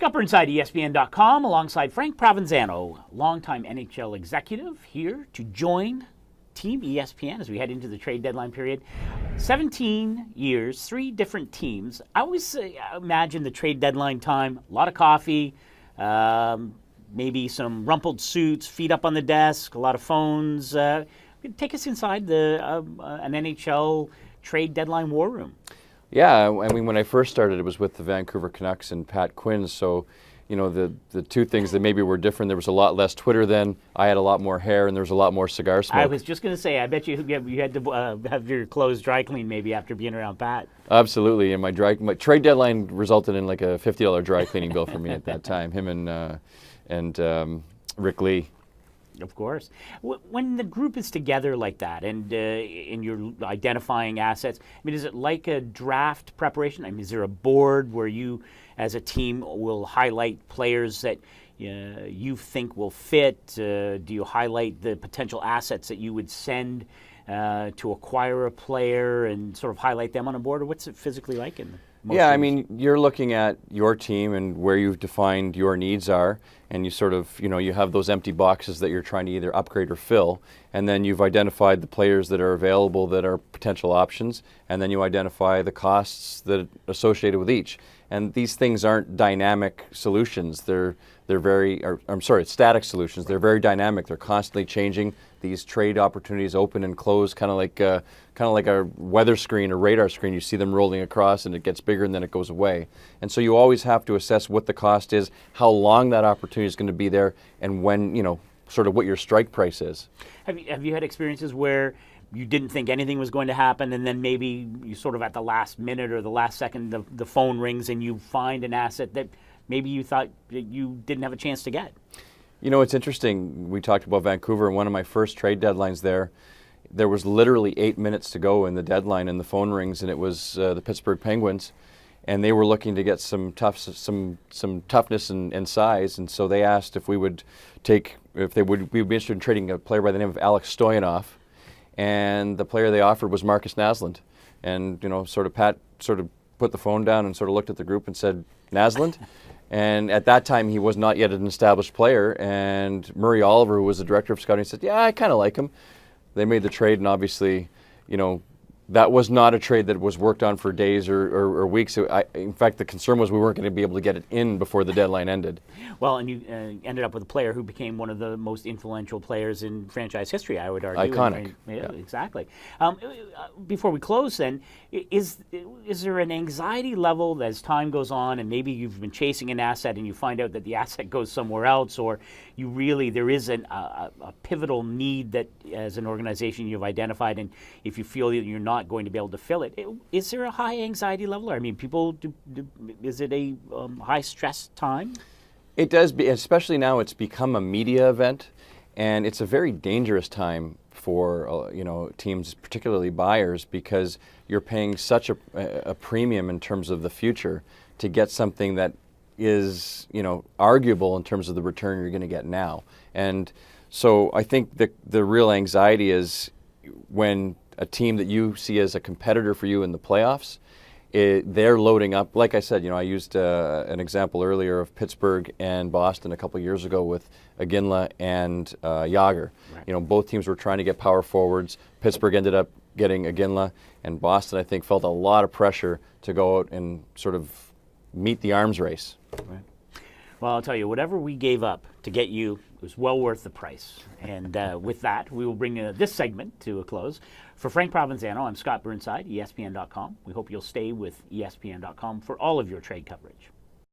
Scott Burnside, ESPN.com, alongside Frank Provenzano, longtime NHL executive, here to join Team ESPN as we head into the trade deadline period. 17 years, 3 different teams. I always imagine the trade deadline time, a lot of coffee, maybe some rumpled suits, feet up on the desk, a lot of phones. Take us inside an NHL trade deadline war room. Yeah, I mean, when I first started, it was with the Vancouver Canucks and Pat Quinn. So, you know, the two things that maybe were different, there was a lot less Twitter then. I had a lot more hair, and there was a lot more cigar smoke. I was just going to say, I bet you had to have your clothes dry cleaned maybe after being around Pat. Absolutely, and my trade deadline resulted in like a $50 dry cleaning bill for me at that time. Him and Rick Lee. Of course. When the group is together like that and you're identifying assets, I mean, is it like a draft preparation? I mean, is there a board where you, as a team, will highlight players that you think will fit? Do you highlight the potential assets that you would send to acquire a player and sort of highlight them on a board? Or what's it physically like in most Yeah, teams? I mean, you're looking at your team and where you've defined your needs are, and you sort of, you have those empty boxes that you're trying to either upgrade or fill, and then you've identified the players that are available that are potential options, and then you identify the costs that are associated with each. And these things aren't dynamic solutions. They're static solutions. They're very dynamic. They're constantly changing. These trade opportunities open and close, kind of like a weather screen or radar screen. You see them rolling across, and it gets bigger, and then it goes away. And so you always have to assess what the cost is, how long that opportunity is going to be there, and when, sort of what your strike price is. Have you had experiences where you didn't think anything was going to happen, and then maybe you sort of at the last minute or the last second, the phone rings and you find an asset that maybe you thought that you didn't have a chance to get? It's interesting. We talked about Vancouver, and one of my first trade deadlines there was literally 8 minutes to go in the deadline, and the phone rings, and it was the Pittsburgh Penguins, and they were looking to get some toughness and size, and so they asked if we would be interested in trading a player by the name of Alex Stoyanov. And the player they offered was Marcus Naslund. And, Pat sort of put the phone down and sort of looked at the group and said, Naslund? And at that time, he was not yet an established player. And Murray Oliver, who was the director of scouting, said, yeah, I kind of like him. They made the trade, and obviously, that was not a trade that was worked on for days or weeks. In fact, the concern was we weren't going to be able to get it in before the deadline ended. Well, and you ended up with a player who became one of the most influential players in franchise history, I would argue. Iconic. Yeah. Exactly. Before we close then, is there an anxiety level as time goes on, and maybe you've been chasing an asset and you find out that the asset goes somewhere else, or there is a pivotal need that as an organization you've identified, and if you feel that you're not going to be able to fill it, is there a high anxiety level? I mean, is it a high stress time? It does, especially now it's become a media event, and it's a very dangerous time for teams, particularly buyers, because you're paying such a premium in terms of the future to get something that is arguable in terms of the return you're going to get now. And so I think the real anxiety is when a team that you see as a competitor for you in the playoffs, they're loading up. Like I said, I used an example earlier of Pittsburgh and Boston a couple years ago with Iginla and Jágr. Right. Both teams were trying to get power forwards. Pittsburgh ended up getting Iginla, and Boston, I think, felt a lot of pressure to go out and sort of meet the arms race. Right. Well, I'll tell you, whatever we gave up to get you, it was well worth the price. And with that, we will bring this segment to a close. For Frank Provenzano, I'm Scott Burnside, ESPN.com. We hope you'll stay with ESPN.com for all of your trade coverage.